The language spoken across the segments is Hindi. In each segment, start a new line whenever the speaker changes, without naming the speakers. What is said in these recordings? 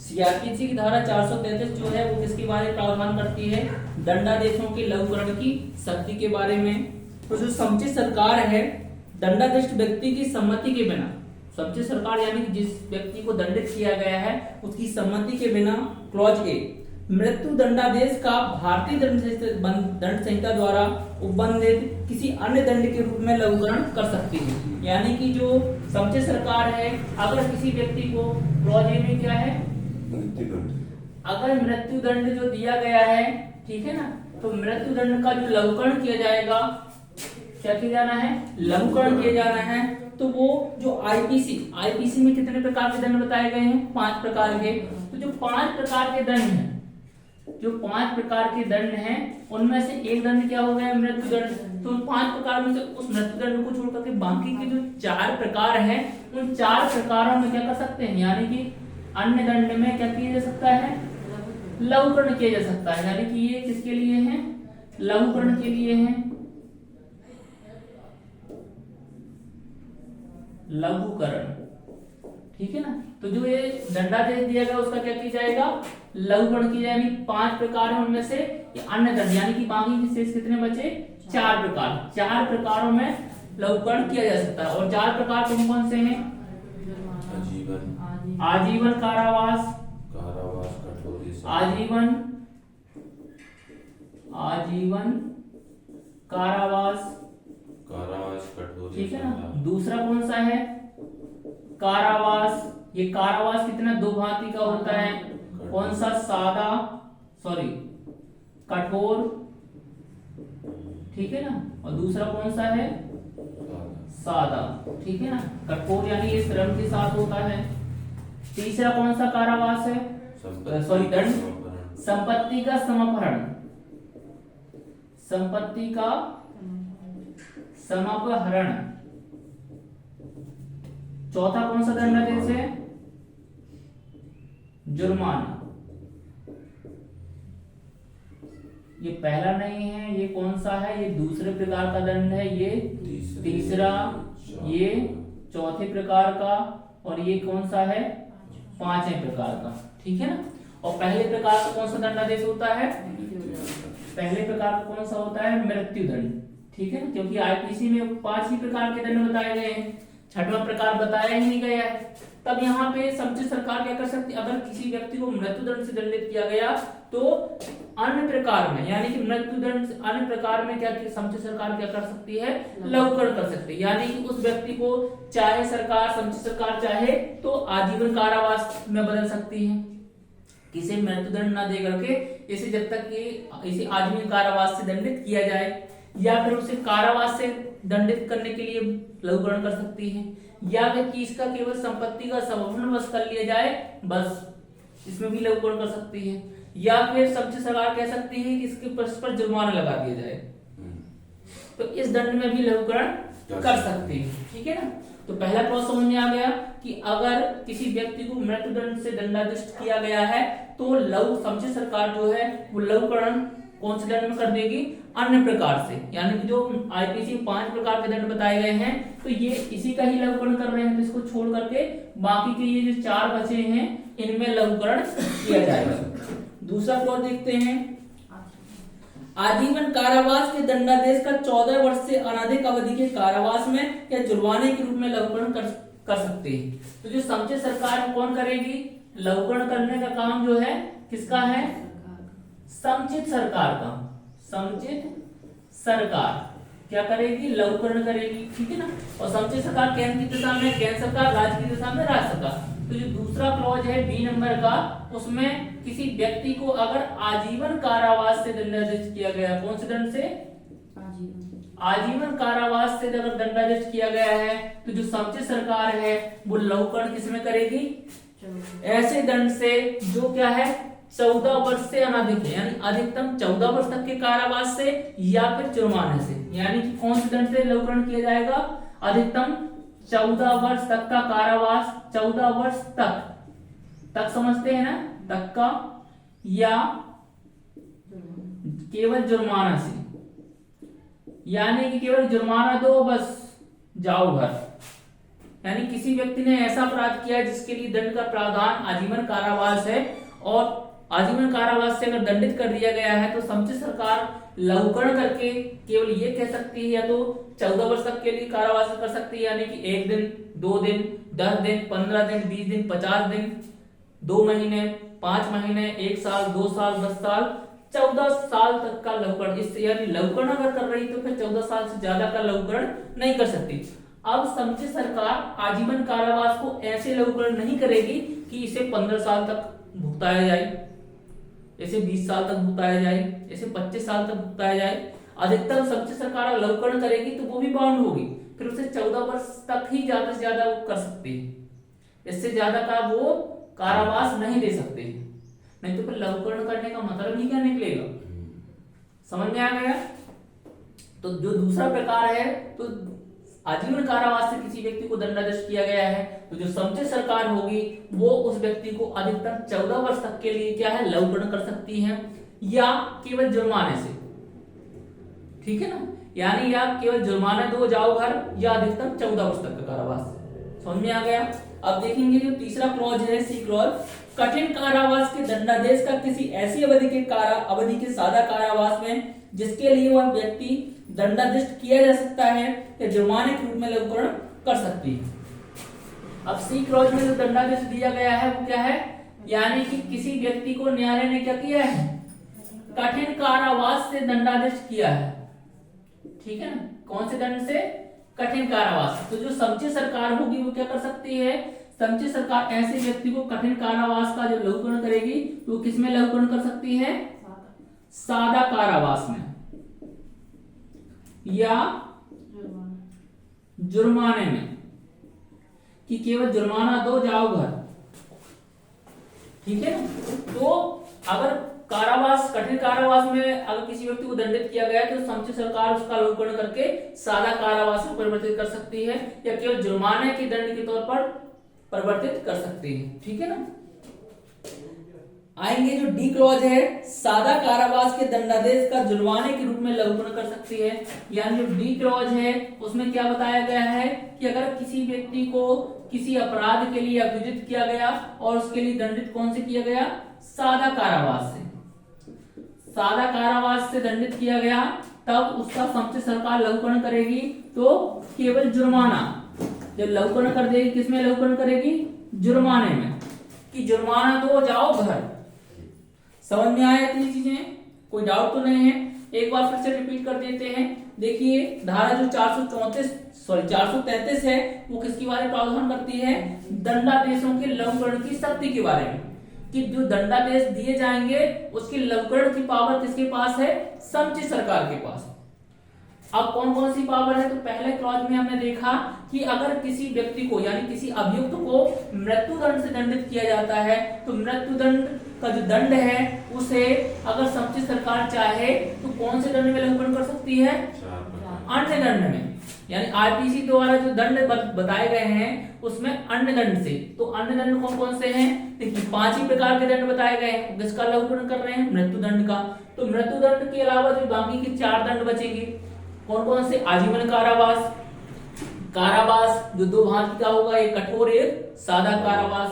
सीआरपीसी की धारा 433 जो है वो किसके बारे में प्रावधान करती है, दंडादेशों के लघुकरण की शक्ति के बारे में। तो जो समुचित सरकार है दंडाधिष्ट व्यक्ति की सम्मति के बिना, समुचित सरकार यानी कि जिस व्यक्ति को दंडित किया गया है उसकी सम्मति के बिना, क्लॉज ए, मृत्यु दंडादेश का भारतीय दंड संहिता द्वारा उपबंधित किसी अन्य दंड के रूप में लघुकरण कर सकती है। यानी कि जो समुचित सरकार है अगर किसी व्यक्ति को, क्लॉज ए में क्या है, अगर मृत्यु दंड जो दिया गया है, ठीक है ना, तो मृत्यु दंड का जो लघुकरण किया जाएगा, क्या किया जाना है, लघुकरण किया जाना है। तो वो जो आईपीसी में कितने प्रकार के दंड बताए गए हैं, 5 प्रकार के। तो जो 5 प्रकार के दंड हैं, जो 5 प्रकार के दंड हैं उनमें से एक दंड क्या हो गया, मृत्यु दंड। तो 5 प्रकार में से उस मृत्यु दंड को छोड़ करके बाकी के जो 4 प्रकार हैं उन 4 प्रकारों में क्या कर सकते हैं, यानी कि अन्य दंड में क्या किया जा सकता है, लघुकरण किया जा सकता है। यानी कि ये किसके लिए है, लघुकरण के लिए है, लघुकरण, ठीक है ना। तो जो ये दंडादेश दिया गया उसका क्या किया जाएगा, लघुकरण किया जाएगा। 5 प्रकार है उनमें से ये अन्य दंड, यानी कि बाकी के शेष कितने बचे, 4 प्रकार। 4 प्रकारों में लघुकरण किया जा सकता है। और 4 प्रकार कौन कौन से हैं, आजीवन कारावास, आजीवन कारावास, कठोर, ठीक है ना। दूसरा कौन सा है, कारावास। ये कारावास कितना, 2 भांति का होता है, कौन सा, कठोर, ठीक है ना। और दूसरा कौन सा है, सादा, ठीक है ना। कठोर यानी ये श्रम के साथ होता है। तीसरा कौन सा कारावास है, दंड, संपत्ति का समापहरण, संपत्ति का समापहरण। चौथा कौन सा दंडादेश है, जुर्माना। ये पहला नहीं है, ये कौन सा है, ये दूसरे प्रकार का दंड है, ये तीसरा, ये चौथे प्रकार का, और ये कौन सा है, 5वें प्रकार का, ठीक है ना। और पहले प्रकार का कौन सा दंडादेश होता है, पहले प्रकार का कौन सा होता है, मृत्यु दंड, ठीक है ना। क्योंकि आईपीसी में 5 ही प्रकार के दंड बताए गए हैं, 6वां प्रकार बताया ही नहीं गया है। तब यहाँ पे समुचित सरकार क्या कर सकती है, अगर किसी व्यक्ति को मृत्यु दंड से दंडित किया गया तो अन्य प्रकार में, यानी कि मृत्यु दंड अन्य प्रकार में क्या समुचित सरकार क्या कर सकती है, लघुकरण कर सकती है। यानी कि उस व्यक्ति को चाहे सरकार, समुचित सरकार चाहे तो आजीवन कारावास में बदल सकती है, किसी मृत्यु दंड न दे करके इसे, जब तक कि इसे आजीवन कारावास से दंडित किया जाए, या फिर उसे कारावास से दंडित करने के लिए लघुकरण कर सकती है, या फिर कि इसका केवल संपत्ति का समापन बस कर लिया जाए, बस इसमें भी लघुकरण कर सकती है। या फिर समुचित सरकार कह सकती है कि इसके पर जुर्माना लगा दिया जाए, तो इस दंड में भी लघुकरण कर सकती है, ठीक है ना। तो पहला क्लॉज समझ में आ गया कि अगर किसी व्यक्ति को मृत्यु दंड से दंडाधिष्ट किया गया है तो समुचित सरकार जो है वो लघुकरण कौन से दंड में कर देगी, अन्य प्रकार से। यानी कि जो आईपीसी 5 प्रकार के दंड बताए गए हैं तो ये इसी का ही लघुकरण कर रहे हैं, तो इसको छोड़ करके बाकी के ये जो 4 बचे हैं इनमें लघुकरण किया जाएगा। दूसरा क्लॉज देखते हैं, आजीवन कारावास के दंडादेश का 14 वर्ष से अनधिक अवधि के कारावास में या जुर्माने के रूप में लघुकरण कर सकते हैं। तो जो समुचित सरकार कौन करेगी, लघुकरण करने का काम जो है किसका है, समुचित सरकार का। समुचित सरकार क्या करेगी, लघुकरण करेगी, ठीक है ना। और समुचित सरकार केंद्र की दिशा में केंद्र सरकार, राज्य की दिशा में राज्य सरकार। तो जो दूसरा क्लॉज है बी नंबर का, उसमें किसी व्यक्ति को अगर आजीवन कारावास से दंडाधिष्ट किया गया, कौन से दंड से, आजीवन कारावास से अगर दंडाधिष्ट किया गया है तो जो समुचित सरकार है वो लघुकरण किसमें करेगी, ऐसे दंड से जो क्या है 14 वर्ष से अनधिक है, यानी अधिकतम 14 वर्ष तक के कारावास से या फिर जुर्माने से। यानी कि कौन से दंड से लघुकरण किया जाएगा, अधिकतम 14 वर्ष तक का कारावास, 14 वर्ष तक समझते हैं ना, तक का, या केवल जुर्माना से, यानी कि केवल जुर्माना दो बस जाओ घर, यानी किसी व्यक्ति ने ऐसा अपराध किया जिसके लिए दंड का प्रावधान आजीवन कारावास है और आजीवन कारावास से अगर दंडित कर दिया गया है तो समुचित सरकार लघुकरण करके केवल ये कह सकती है या तो 14 वर्ष तक के लिए कारावास कर सकती है, यानी कि 1 दिन, 2 दिन, 10 दिन, 15 दिन, 20 दिन, 50 दिन, 2 महीने, 5 महीने, 1 साल, 2 साल, 10 साल, 14 साल तक का लघुकरण। इससे यानी लघुकरण अगर कर रही तो फिर 14 साल से ज्यादा का लघुकरण नहीं कर सकती। अब समुचित सरकार आजीवन कारावास को ऐसे लघुकरण नहीं करेगी कि इसे 15 साल तक भुगताया जाए, इसे 20 साल तक भुगताया जाए, इसे 25 साल तक भुगताया जाए। अधिकतम समुचित सरकार लघुकरण करेगी तो वो भी बाउंड होगी, फिर उसे 14 वर्ष तक ही ज्यादा से ज्यादा वो कर सकती है, इससे ज्यादा का वो कारावास नहीं दे सकते, नहीं तो फिर लघुकरण करने का मतलब ही क्या निकलेगा। समझ में आ गया। तो जो दूसरा प्रकार है तो आजीवन कारावास से किसी व्यक्ति को दंडादेश किया गया है तो जो समुचित सरकार होगी वो उस व्यक्ति को अधिकतम 14 वर्ष तक के लिए क्या है लघुकरण कर सकती है या केवल जुर्माने से, ठीक है ना, यानी या केवल जुर्माना दो जाओ घर या अधिकतम 14 वर्ष तक का कारावास। समझ में आ गया। अब देखेंगे जो तीसरा क्लॉज है सी क्लॉज, कठिन कारावास के दंडादेश का किसी ऐसी अवधि के सादा कारावास में जिसके लिए वह व्यक्ति दंडादेश किया जा सकता है या जुर्माने के रूप में लघुकरण कर सकती है। अब सी क्लॉज में जो दंडादेश दिया गया है वो क्या है, यानी कि किसी व्यक्ति को न्यायालय ने क्या किया है, कठिन कारावास से दंडादेश किया है, ठीक है ना, कौन से दंड से, कठिन कारावास। तो जो समुचित सरकार होगी वो क्या कर सकती है, समुचित सरकार ऐसे व्यक्ति को कठिन कारावास का जो लघुकरण करेगी तो किस में लघुकरण कर सकती है, सादा कारावास में या जुर्माने में, कि केवल जुर्माना दो जाओ घर, ठीक है ना। तो अगर कारावास, कठिन कारावास में अगर किसी व्यक्ति को दंडित किया गया है तो समुचित सरकार उसका लघुकरण करके सादा कारावास में परिवर्तित कर सकती है या केवल जुर्माने के दंड के तौर पर परिवर्तित कर सकती है, ठीक है ना। आएंगे जो डी क्लॉज है, सादा कारावास के दंडादेश का जुर्माने के रूप में लघुकरण कर सकती है। यानी जो डी क्लॉज है उसमें क्या बताया गया है कि अगर किसी व्यक्ति को किसी अपराध के लिए अभियुक्त किया गया और उसके लिए दंडित कौन से किया गया, सादा कारावास से, सादा कारावास से दंडित किया गया, तब उसका समुचित सरकार लघुकरण करेगी तो केवल जुर्माना, जब लघुकरण कर देगी किसमें लघुकरण करेगी, जुर्माने में, कि जुर्माना दो जाओ घर। समझ में आया इतनी चीजें, कोई डाउट तो नहीं है। एक बार फिर से रिपीट कर देते हैं। देखिए धारा जो 433 है वो किसके बारे में प्रावधान करती है, दंडादेशों के लघुकरण की शक्ति के बारे में, कि जो दंडादेश दिए जाएंगे उसकी लघुकरण की पावर किसके पास है, समुचित सरकार के पास। अब कौन कौन सी पावर है, तो पहले क्लॉज में हमने देखा कि अगर किसी व्यक्ति को यानी किसी अभियुक्त को मृत्युदंड से दंडित किया जाता है तो मृत्युदंड का जो दंड है उसे अगर समुचित सरकार चाहे तो कौन से दंड में लघुकरण कर सकती है, अन्य दंड में, यानी आरपीसी द्वारा जो दंड बताए गए हैं उसमें अन्य दंड से। तो अन्य दंड कौन कौन से हैं, देखिए 5 ही प्रकार के दंड बताए गए हैं, किसका लघुकरण कर रहे हैं, मृत्युदंड का। तो मृत्युदंड के अलावा जो बाकी के 4 दंड बचेंगे कौन कौन से, आजीवन कारावास, कारावास जो 2 भांति का होगा, एक कठोर एक सादा कारावास,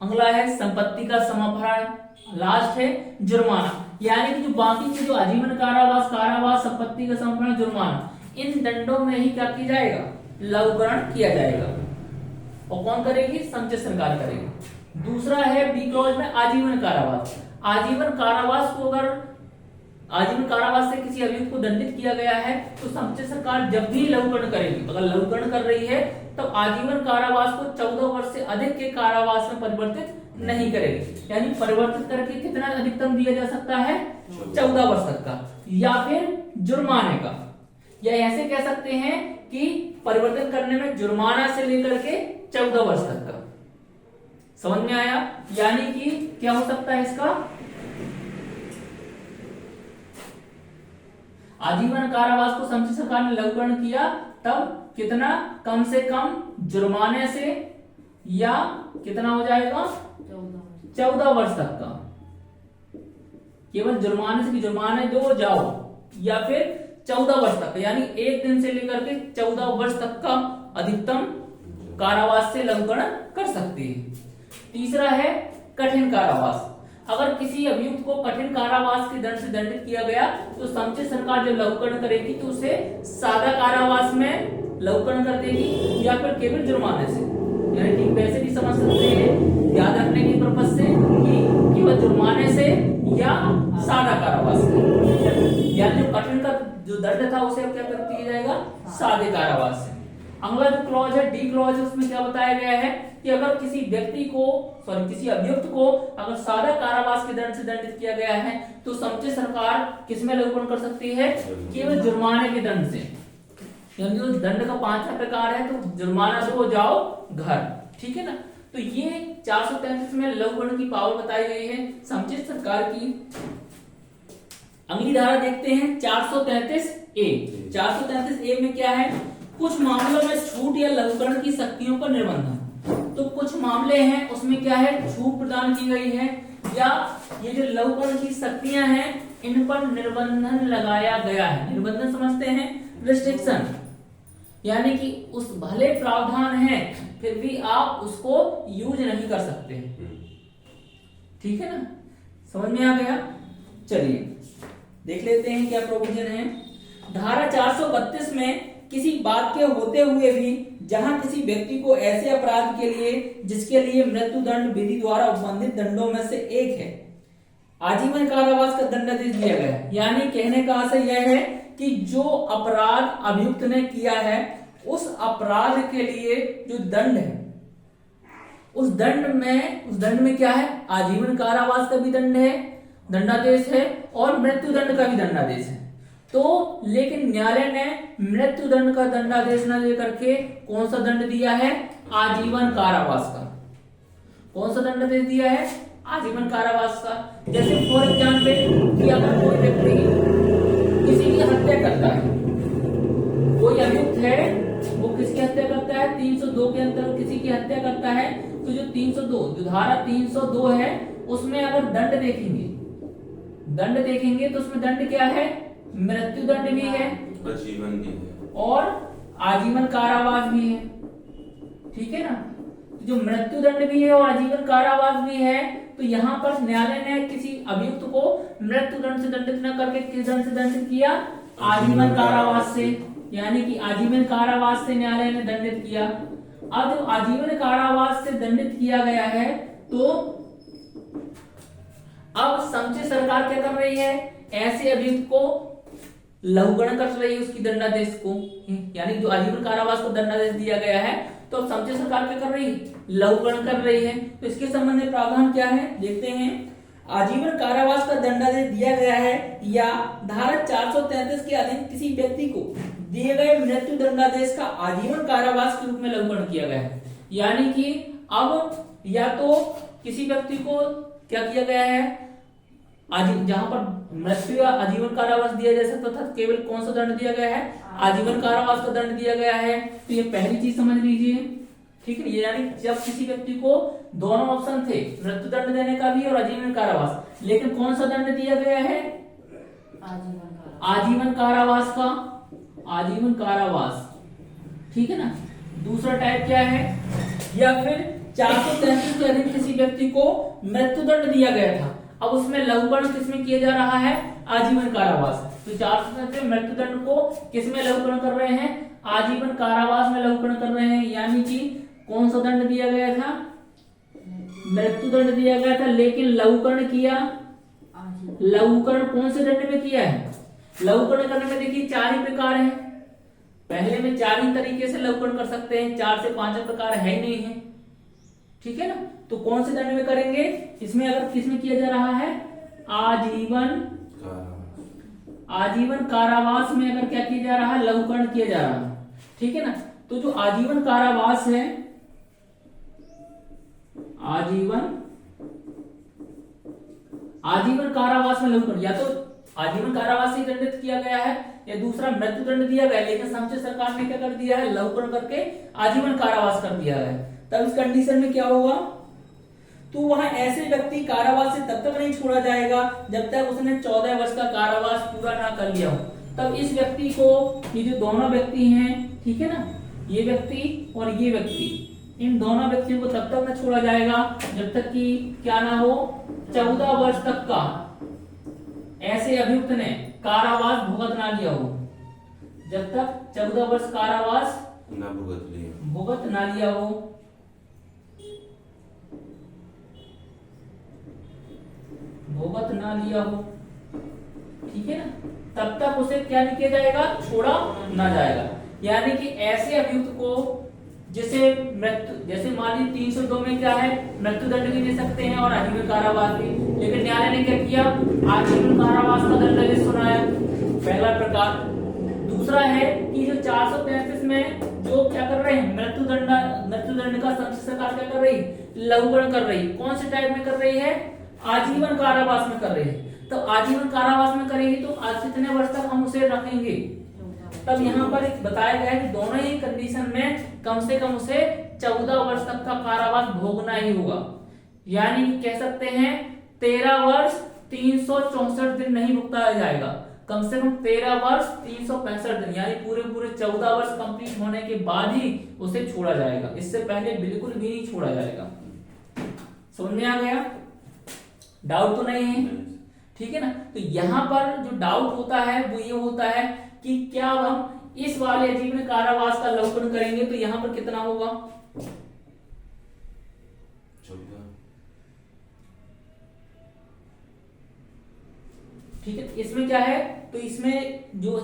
अगला है संपत्ति का समापहरण, लास्ट है जुर्माना। यानी कि जो बाकी के जो आजीवन कारावास, कारावास, संपत्ति का समापहरण, जुर्माना, इन दंडों में ही क्या किया जाएगा, लघुकरण किया जाएगा। और कौन करेगी, समुचित सरकार करेगी। दूसरा है बी क्लॉज में आजीवन कारावास। आजीवन कारावास को अगर आजीवन कारावास से किसी अभियुक्त को दंडित किया गया है तो समुचित सरकार जब भी लघुकरण करेगी, अगर लघुकरण कर रही है तो आजीवन कारावास को 14 वर्ष से अधिक के कारावास में परिवर्तित नहीं करेगी। यानी परिवर्तित करके कितना अधिकतम दिया जा सकता है, 14 वर्ष तक का, या फिर जुर्माने का, या ऐसे कह सकते हैं कि परिवर्तन करने में जुर्माना से लेकर के 14 वर्ष तक का। समझ में आया। यानी कि क्या हो सकता है इसका, आजीवन कारावास को समुचित सरकार ने लघुकरण किया तब कितना, कम से कम जुर्माने से या कितना हो जाएगा, 14 वर्ष तक का, केवल जुर्माने से, कि जुर्माने दो जाओ, या फिर 14 वर्ष तक, यानी 1 दिन से लेकर के 14 वर्ष तक का अधिकतम कारावास से लघुकरण कर सकती है। तीसरा है कठिन कारावास। अगर किसी अभियुक्त को कठिन कारावास के दंड से दंडित किया गया तो समुचित सरकार जब लघुकरण करेगी तो उसे सादा कारावास में लघुकरण कर देगी या फिर केवल जुर्माने से। यानी कि वैसे भी समझ सकते हैं याद रखने की पर्पज से कि केवल जुर्माने से या सादा कारावास से। यानी जो कठिन का जो दंड था उसे क्या कर दिया जाएगा, सादे कारावास से। अगला जो क्लॉज है डी क्लॉज है, उसमें क्या बताया गया है कि अगर किसी व्यक्ति को किसी अभियुक्त को अगर सादा कारावास के दंड से दंडित किया गया है तो समुचित सरकार किसमें लघुकरण कर सकती है, केवल जुर्माने के दंड से। यानी जो दंड का 5वां प्रकार है तो जुर्माना दो जाओ घर, ठीक है ना। तो ये 433 में लघुकरण की पावर बताई गई है समुचित सरकार की। अगली धारा देखते हैं 433A। 433A में क्या है, कुछ मामलों में छूट या लघुकरण की शक्तियों पर निर्बंधन। तो कुछ मामले हैं उसमें क्या है, छूट प्रदान की गई है या ये जो लघुकरण की शक्तियां हैं इन पर निर्बंधन लगाया गया है। निर्बंधन समझते हैं, रिस्ट्रिक्शन, यानी कि उस भले प्रावधान है फिर भी आप उसको यूज नहीं कर सकते, ठीक है ना, समझ में आ गया। चलिए देख लेते हैं क्या प्रोविजन है। धारा 432 में किसी बात के होते हुए भी जहां किसी व्यक्ति को ऐसे अपराध के लिए जिसके लिए मृत्यु दंड विधि द्वारा उपबंधित दंडों में से एक है आजीवन कारावास का दंडादेश दिया गया है। यानी कहने का आशय यह है कि जो अपराध अभियुक्त ने किया है उस अपराध के लिए जो दंड है उस दंड में क्या है, आजीवन कारावास का भी दंड है, दंडादेश है और मृत्यु दंड का भी दंडादेश है। तो लेकिन न्यायालय ने मृत्यु दंड का दंडादेश न लेकर के कौन सा दंड दिया है, आजीवन कारावास का। कौन सा दंडादेश दिया है, आजीवन कारावास का। जैसे फॉर एग्जाम्पल कि अगर कोई व्यक्ति किसी की हत्या करता है, कोई अभियुक्त है वो किसकी हत्या करता है, 302 के अंतर्गत किसी की हत्या करता है, तो जो 302 जो धारा 302 है उसमें अगर दंड देखेंगे तो उसमें दंड क्या है, मृत्यु दंड भी है,
आजीवन भी है
और आजीवन कारावास भी है, ठीक है ना। जो मृत्यु दंड भी है और आजीवन कारावास भी है तो यहाँ पर न्यायालय ने किसी अभियुक्त को मृत्यु दंड से दंडित न करके किस दंड से दंडित किया, आजीवन कारावास से। यानी कि आजीवन कारावास से न्यायालय ने दंडित किया। अब जो आजीवन कारावास से दंडित किया गया है तो अब समुचित सरकार क्या कर रही है, ऐसे अभियुक्त को लघुकरण कर रही है उसकी दंडादेश को। यानी जो आजीवन कारावास को दंडादेश दिया गया है तो समुचित सरकार क्या कर रही है, लघुकरण कर रही है। तो इसके संबंध में प्रावधान क्या है देखते हैं। आजीवन कारावास का दंडादेश दिया गया है या धारा 433 के अधीन किसी व्यक्ति को दिए गए मृत्यु दंडादेश का आजीवन कारावास के रूप में लघुकरण किया गया है। यानी कि अब या तो किसी व्यक्ति को क्या किया गया है, जहां पर मृत्यु या आजीवन कारावास दिया जा सकता था केवल कौन सा दंड दिया गया है, आजीवन कारावास का दंड दिया गया है। तो ये पहली चीज समझ लीजिए, ठीक है। यानी जब किसी व्यक्ति को दोनों ऑप्शन थे, मृत्यु दंड देने का भी और आजीवन कारावास, लेकिन कौन सा दंड दिया गया है, आजीवन कारावास का, आजीवन कारावास, ठीक है ना। दूसरा टाइप क्या है, या फिर 433 के अधीन किसी व्यक्ति को मृत्यु दंड दिया गया था, अब उसमें लघुकरण किसमें किया जा रहा है, आजीवन कारावास। तो 433 मृत्यु दंड को किसमें लघुकरण कर रहे हैं, आजीवन कारावास में लघुकरण कर रहे हैं। यानी कि कौन सा दंड दिया गया था, मृत्यु दंड दिया गया था, लेकिन लघुकरण किया, लघुकरण कौन से दंड में किया है, लघुकरण करने में देखिए 4 ही प्रकार हैं। पहले में 4 ही तरीके से लघुकरण कर सकते हैं, 4 से 5 प्रकार है ही नहीं है, ठीक है ना। तो कौन से दंड में करेंगे, इसमें अगर किसमें किया जा रहा है, आजीवन कारावास में अगर क्या किया जा रहा है, लघुकरण किया जा रहा है, ठीक है ना। तो जो आजीवन कारावास है, आजीवन कारावास में लघुकरण, या तो आजीवन कारावास से दंडित किया गया है या दूसरा मृत्यु दंड दिया गया, लेकिन समुचित सरकार ने क्या कर दिया है, लघुकरण करके आजीवन कारावास कर दिया है। तब इस कंडीशन में क्या होगा, तो वहां ऐसे व्यक्ति कारावास से तब तक नहीं छोड़ा जाएगा जब तक उसने 14 वर्ष का कारावास पूरा ना कर लिया हो। तब इस व्यक्ति को, ये जो दोनों व्यक्ति हैं, ठीक है ना, ये व्यक्ति और ये व्यक्ति, इन दोनों व्यक्तियों को तब तक न छोड़ा जाएगा जब तक कि क्या ना हो, 14 वर्ष तक का ऐसे अभियुक्त ने कारावास भुगत ना लिया हो। जब तक 14 वर्ष कारावास
ना
भुगत ना लिया हो, भुगत ना लिया हो, ठीक है ना, तब तक उसे क्या नहीं किया जाएगा, छोड़ा ना जाएगा। यानी कि ऐसे अभियुक्त को जैसे मृत्यु, जैसे मान लीजिए 302 में क्या है, मृत्यु दंड भी दे सकते हैं और आजीवन कारावास भी, लेकिन न्यायालय ने क्या किया, आजीवन कारावास का दंड दे सुनाया, पहला प्रकार। दूसरा है कि जो 435 में जो क्या कर रहे हैं, मृत्यु दंड का संघ सरकार क्या कर रही, लघुकरण कर रही। कौन से टाइप में कर रही है, आजीवन कारावास में कर रही है। तो आजीवन कारावास में करेगी तो आज कितने वर्ष तक हम उसे रखेंगे। तब यहाँ पर बताया गया है कि दोनों ही कंडीशन में कम से कम उसे 14 वर्ष तक का कारावास भोगना ही होगा। यानी कि कह सकते हैं 13 वर्ष 364 दिन नहीं भुगताया जाएगा, कम से कम 13 वर्ष 365 दिन, यानी पूरे 14 वर्ष कंप्लीट होने के बाद ही उसे छोड़ा जाएगा। इससे पहले बिल्कुल भी नहीं छोड़ा जाएगा। समझ में आ गया, डाउट तो नहीं है, ठीक है ना। तो यहाँ पर जो डाउट होता है वो ये होता है कि क्या हम इस वाले आजीवन कारावास का लघुकरण करेंगे तो यहाँ पर कितना होगा,
14,
ठीक है। इसमें क्या है, तो इसमें जो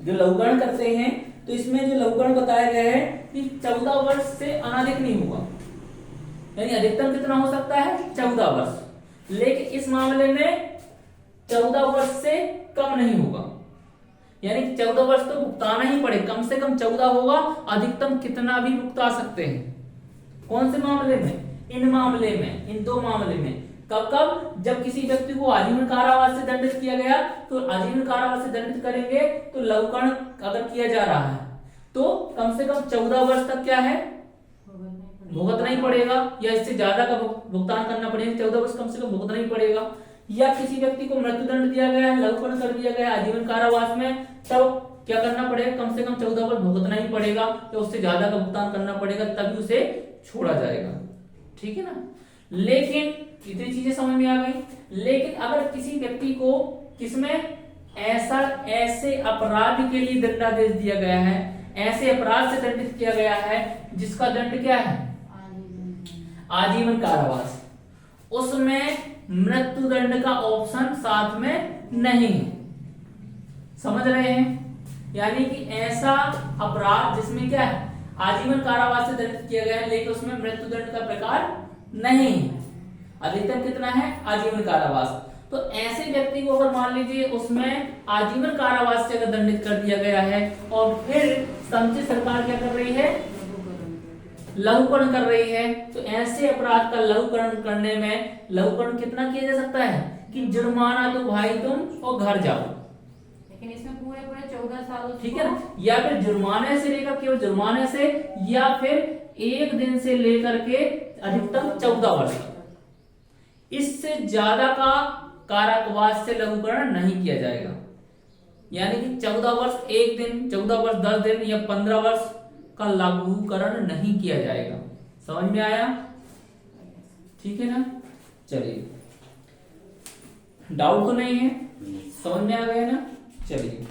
लघुकरण करते हैं तो इसमें जो लघुकरण बताया गया है कि 14 वर्ष से अनधिक नहीं होगा, यानी अधिकतम कितना हो सकता है, 14 वर्ष। लेकिन इस मामले में 14 वर्ष से कम नहीं होगा, यानी 14 वर्ष तो भुगताना ही पड़े, कम से कम 14 होगा, अधिकतम कितना भी भुगता सकते हैं। कौन से मामले में, इन मामले में, इन दो मामले में। कब कब, जब किसी व्यक्ति को आजीवन कारावास से दंडित किया गया तो आजीवन कारावास से दंडित करेंगे तो लघुकरण अगर किया जा रहा है तो कम से कम 14 वर्ष तक क्या है, भुगतना ही पड़ेगा, या इससे ज्यादा का भुगतान करना पड़ेगा। 14 वर्ष कम से कम भुगतना ही पड़ेगा। या किसी व्यक्ति को मृत्युदंड दिया गया है, लघुकरण कर दिया गया आजीवन कारावास में, तब क्या करना पड़ेगा, कम से कम 14 वर्ष भुगतना ही पड़ेगा, या उससे ज्यादा का भुगतान करना पड़ेगा, तभी उसे छोड़ा जाएगा, ठीक है ना। लेकिन इतनी चीजें समझ में आ गई। लेकिन अगर किसी व्यक्ति को किसमें ऐसे अपराध के लिए दंडादेश दिया गया है, ऐसे अपराध से दंडित किया गया है जिसका दंड क्या है, आजीवन कारावास, उसमें मृत्यु दंड का ऑप्शन साथ में नहीं है। समझ रहे हैं, यानी कि ऐसा अपराध जिसमें क्या है, आजीवन कारावास से दंडित किया गया है लेकिन उसमें मृत्यु दंड का प्रकार नहीं है, अधिकतम कितना है, आजीवन कारावास। तो ऐसे व्यक्ति को अगर मान लीजिए उसमें आजीवन कारावास से अगर दंडित कर दिया गया है और फिर संचित सरकार क्या कर रही है, लघुकरण कर रही है, तो ऐसे अपराध का लघुकरण करने में लघुकरण कितना किया जा सकता है कि जुर्माना तो भाई तुम और घर जाओ,
लेकिन इसमें पूरे 14 साल,
ठीक है ना। या फिर जुर्माने से लेकर, केवल जुर्माने से, या फिर 1 दिन से लेकर के अधिकतम 14 वर्ष तक, इससे ज्यादा का कारावास से लघुकरण नहीं किया जाएगा। यानी कि 14 वर्ष 1 दिन, 14 वर्ष 10 दिन या 15 वर्ष का लघुकरण नहीं किया जाएगा। समझ में आया, ठीक है ना। चलिए, डाउट तो नहीं है, समझ में आ गया ना। चलिए।